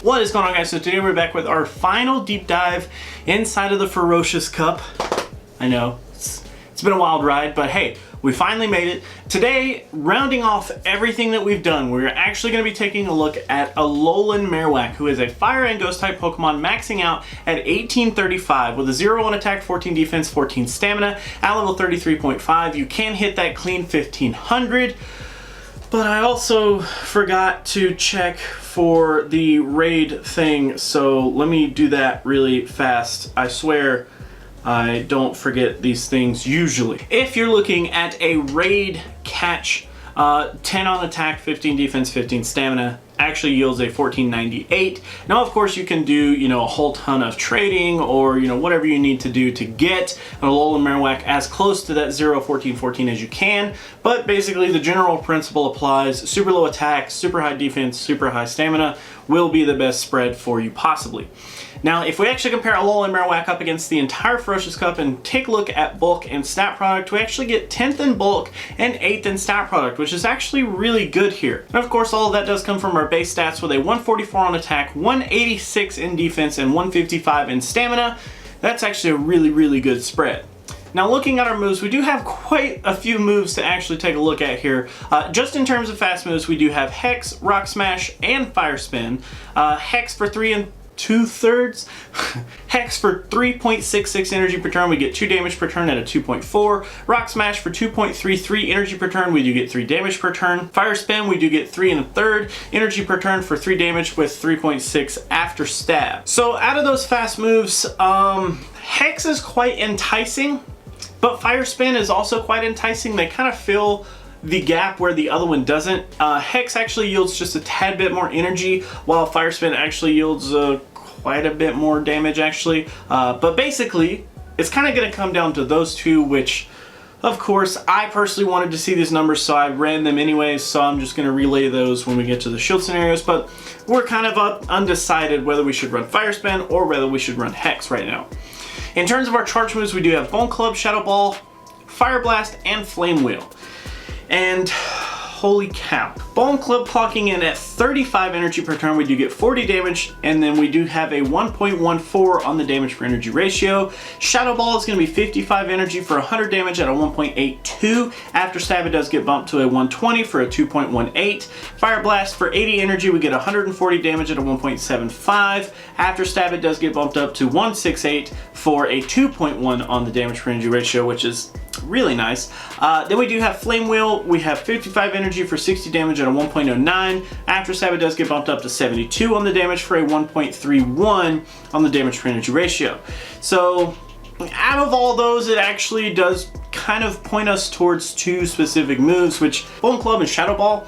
What is going on, guys? So today we're back with our final deep dive inside of the Ferocious Cup. I know, it's been a wild ride, but hey, we finally made it. Today, rounding off everything that we've done, we're actually going to be taking a look at Alolan Marowak, who is a Fire and Ghost type Pokemon maxing out at 1835 with a 0 on attack, 14 defense, 14 stamina. At level 33.5, you can hit that clean 1500. But I also forgot to check for the raid thing, so let me do that really fast. I swear I don't forget these things usually. If you're looking at a raid catch, 10 on attack, 15 defense, 15 stamina, actually yields a 1498. Now, of course, you can do, a whole ton of trading or, whatever you need to do to get an Alolan Marowak as close to that 0, 14, 14 as you can. But basically, the general principle applies. Super low attack, super high defense, super high stamina will be the best spread for you possibly. Now, if we actually compare Alolan Marowak up against the entire Ferocious Cup and take a look at bulk and stat product, we actually get 10th in bulk and 8th in stat product, which is actually really good here. And of course, all of that does come from our base stats with a 144 on attack, 186 in defense, and 155 in stamina. That's actually a really, really good spread. Now, looking at our moves, we do have quite a few moves to actually take a look at here. Just in terms of fast moves, we do have Hex, Rock Smash, and Fire Spin. Hex for 3 2/3. Hex for 3.66 energy per turn, we get 2 damage per turn at a 2.4. Rock Smash for 2.33 energy per turn, we do get 3 damage per turn. Fire Spin, we do get 3 1/3 energy per turn for 3 damage with 3.6 after stab. So out of those fast moves, Hex is quite enticing, but Fire Spin is also quite enticing. They kind of fill the gap where the other one doesn't. Hex actually yields just a tad bit more energy, while Fire Spin actually yields quite a bit more damage actually. But basically, it's kind of going to come down to those two, which of course I personally wanted to see these numbers, so I ran them anyways, so I'm just going to relay those when we get to the shield scenarios. But we're kind of undecided whether we should run Fire Spin or whether we should run Hex right now. In terms of our charge moves, we do have Bone Club, Shadow Ball, Fire Blast, and Flame Wheel. And holy cow. Bone Club clocking in at 35 energy per turn, we do get 40 damage, and then we do have a 1.14 on the damage per energy ratio. Shadow Ball is going to be 55 energy for 100 damage at a 1.82. After stab, it does get bumped to a 120 for a 2.18. Fire Blast for 80 energy, we get 140 damage at a 1.75. After stab, it does get bumped up to 168 for a 2.1 on the damage per energy ratio, which is really nice. Then we do have Flame Wheel. We have 55 energy for 60 damage at a 1.09. After stab, it does get bumped up to 72 on the damage for a 1.31 on the damage per energy ratio. So out of all those, it actually does kind of point us towards two specific moves, which Bone Club and Shadow Ball.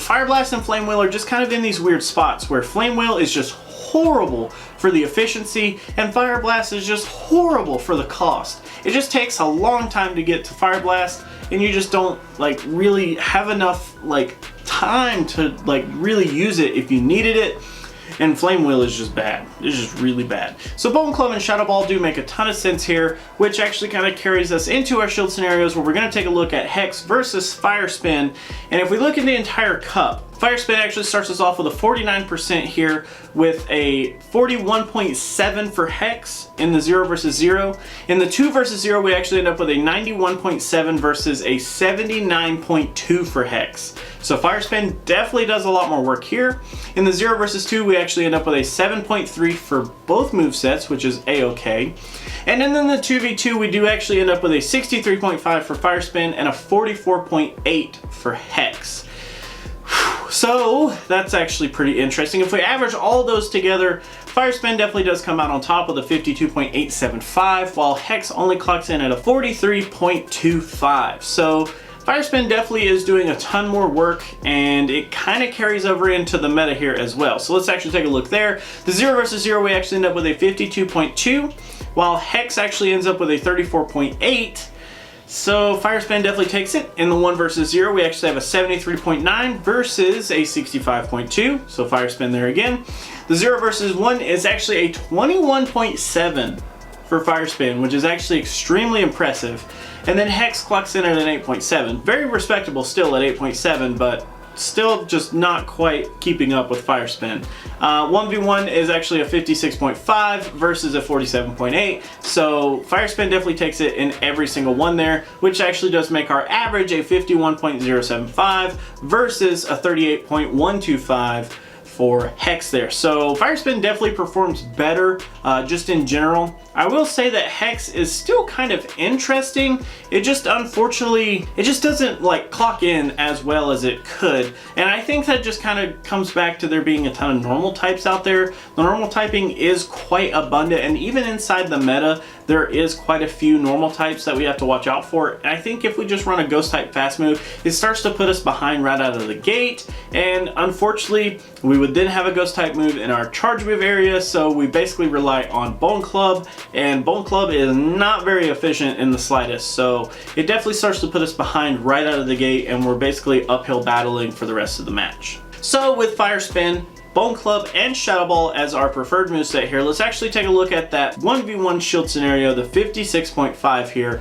Fire Blast and Flame Wheel are just kind of in these weird spots where Flame Wheel is just horrible for the efficiency and Fire Blast is just horrible for the cost. It just takes a long time to get to Fire Blast, and you just don't really have enough time to really use it if you needed it. And Flame Wheel is just bad. It's just really bad. So Bone Club and Shadow Ball do make a ton of sense here, which actually kind of carries us into our shield scenarios where we're going to take a look at Hex versus Fire Spin. And if we look at the entire cup, Fire Spin actually starts us off with a 49% here with a 41.7 for Hex in the 0 versus 0. In the 2 versus 0, we actually end up with a 91.7 versus a 79.2 for Hex. So Fire Spin definitely does a lot more work here. In the 0 versus 2, we actually end up with a 7.3 for both movesets, which is a-okay. And then in the 2v2, we do actually end up with a 63.5 for Fire Spin and a 44.8 for Hex. So that's actually pretty interesting. If we average all those together, Fire Spin definitely does come out on top with a 52.875, while Hex only clocks in at a 43.25. So Fire Spin definitely is doing a ton more work, and it kind of carries over into the meta here as well. So let's actually take a look there. The 0 versus 0, we actually end up with a 52.2, while Hex actually ends up with a 34.8. So Fire Spin definitely takes it. In the 1 versus 0, we actually have a 73.9 versus a 65.2. So Fire Spin there again. The 0 versus 1 is actually a 21.7 for Fire Spin, which is actually extremely impressive. And then Hex clocks in at an 8.7. Very respectable still at 8.7, but still just not quite keeping up with Fire Spin. 1v1 is actually a 56.5 versus a 47.8, so Fire Spin definitely takes it in every single one there, which actually does make our average a 51.075 versus a 38.125 for Hex there. So Fire Spin definitely performs better just in general. I will say that Hex is still kind of interesting. It just unfortunately, it just doesn't like clock in as well as it could. And I think that just kind of comes back to there being a ton of normal types out there. The normal typing is quite abundant, and even inside the meta, there is quite a few normal types that we have to watch out for. And I think if we just run a ghost type fast move, it starts to put us behind right out of the gate. And unfortunately, we would then have a ghost type move in our charge move area, so we basically rely on Bone Club, and Bone Club is not very efficient in the slightest. So it definitely starts to put us behind right out of the gate, and we're basically uphill battling for the rest of the match. So with Fire Spin, Bone Club, and Shadow Ball as our preferred moveset here, let's actually take a look at that 1v1 shield scenario, the 56.5 here.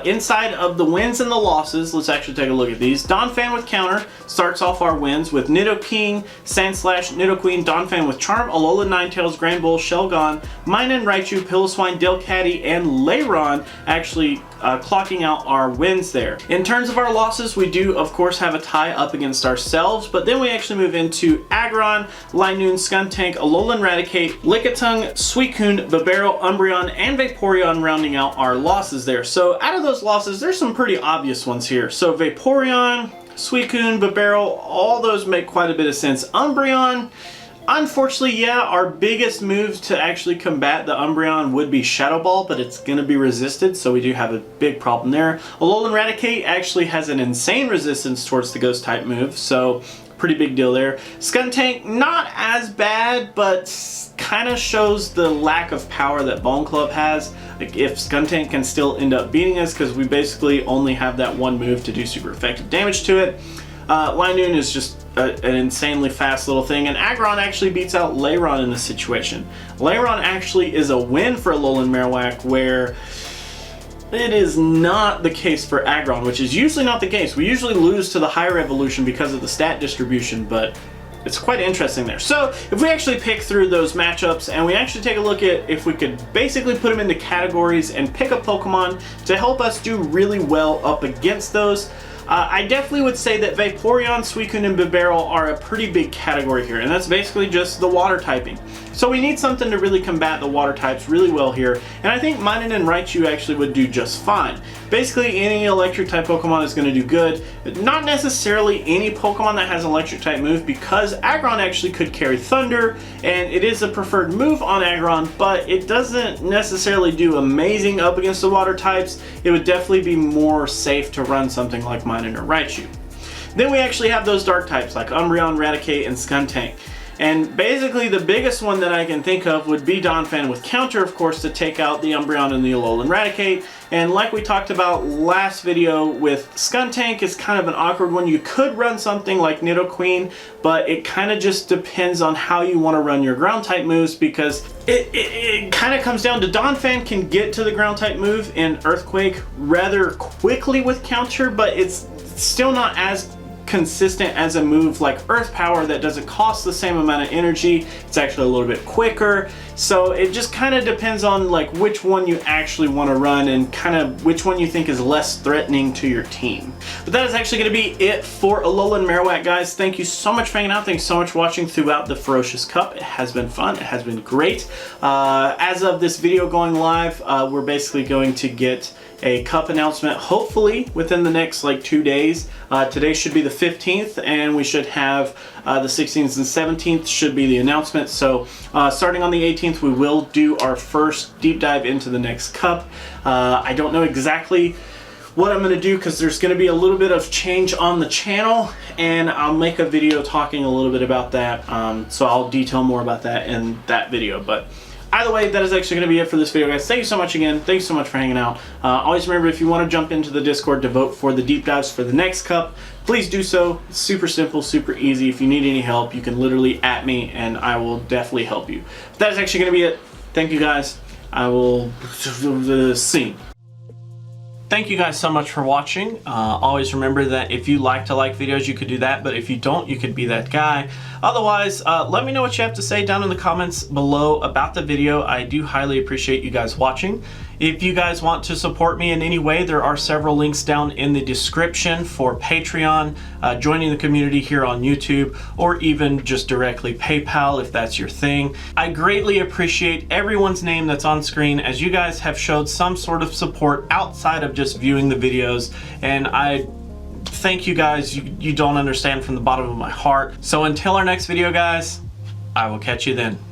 Inside of the wins and the losses, let's actually take a look at these. Donphan with counter starts off our wins with Nidoking, Sandslash, Nidoqueen, Donphan with Charm, Alolan Ninetales, Granbull, Shelgon, Minun, Raichu, Piloswine, Delcatty, and Lairon actually clocking out our wins there. In terms of our losses, we do of course have a tie up against ourselves, but then we actually move into Aggron, Linoon, Skuntank, Alolan Raticate, Lickitung, Suicune, Bibarel, Umbreon, and Vaporeon rounding out our losses there. So out of those losses, there's some pretty obvious ones here. So Vaporeon, Suicune, Bibarel, all those make quite a bit of sense. Umbreon, unfortunately, yeah, our biggest move to actually combat the Umbreon would be Shadow Ball, but it's going to be resisted, so we do have a big problem there. Alolan Raticate actually has an insane resistance towards the Ghost type move, so pretty big deal there. Skuntank, not as bad, but kind of shows the lack of power that Bone Club has. Like if Skuntank can still end up beating us, because we basically only have that one move to do super effective damage to it. Linoon is just an insanely fast little thing, and Aggron actually beats out Lairon in this situation. Lairon actually is a win for Alolan Marowak, where it is not the case for Aggron, which is usually not the case. We usually lose to the higher evolution because of the stat distribution, but it's quite interesting there. So if we actually pick through those matchups and we actually take a look at if we could basically put them into categories and pick a Pokemon to help us do really well up against those, I definitely would say that Vaporeon, Suicune, and Bibarel are a pretty big category here, and that's basically just the water typing. So we need something to really combat the water types really well here, and I think Minun and Raichu actually would do just fine. Basically, any electric type Pokemon is going to do good, but not necessarily any Pokemon that has an electric type move, because Aggron actually could carry Thunder, and it is a preferred move on Aggron, but it doesn't necessarily do amazing up against the water types. It would definitely be more safe to run something like Minun or Raichu. Then we actually have those dark types like Umbreon, Raticate, and Skuntank. And basically the biggest one that I can think of would be Donphan with counter, of course, to take out the Umbreon and the Alolan Raticate. And like we talked about last video with Skuntank, it's kind of an awkward one. You could run something like Nidoqueen, but it kind of just depends on how you want to run your ground type moves, because it kind of comes down to Donphan can get to the ground type move in Earthquake rather quickly with counter, but it's still not as consistent as a move like Earth Power that doesn't cost the same amount of energy. It's actually a little bit quicker. So it just kind of depends on like which one you actually want to run and kind of which one you think is less threatening to your team. But that is actually going to be it for Alolan Marowak, guys. Thank you so much for hanging out. Thanks so much for watching throughout the Ferocious Cup. It has been fun. It has been great. As of this video going live, we're basically going to get a cup announcement hopefully within the next like 2 days. Today should be the 15th, and we should have the 16th and 17th should be the announcement. So starting on the 18th, we will do our first deep dive into the next cup. I don't know exactly what I'm going to do because there's going to be a little bit of change on the channel, and I'll make a video talking a little bit about that. So I'll detail more about that in that video. But either way, that is actually going to be it for this video, guys. Thank you so much again. Thanks so much for hanging out. Always remember, if you want to jump into the Discord to vote for the deep dives for the next cup, please do so. It's super simple, super easy. If you need any help, you can literally @ me, and I will definitely help you. But that is actually going to be it. Thank you, guys. I will see you. thank you guys so much for watching. Always remember that if you like to like videos, you could do that, but if you don't, you could be that guy. Otherwise, let me know what you have to say down in the comments below about the video. I do highly appreciate you guys watching. If you guys want to support me in any way, there are several links down in the description for Patreon, joining the community here on YouTube, or even just directly PayPal if that's your thing. I greatly appreciate everyone's name that's on screen, as you guys have showed some sort of support outside of just viewing the videos, and I thank you guys. You don't understand from the bottom of my heart. So until our next video, guys, I will catch you then.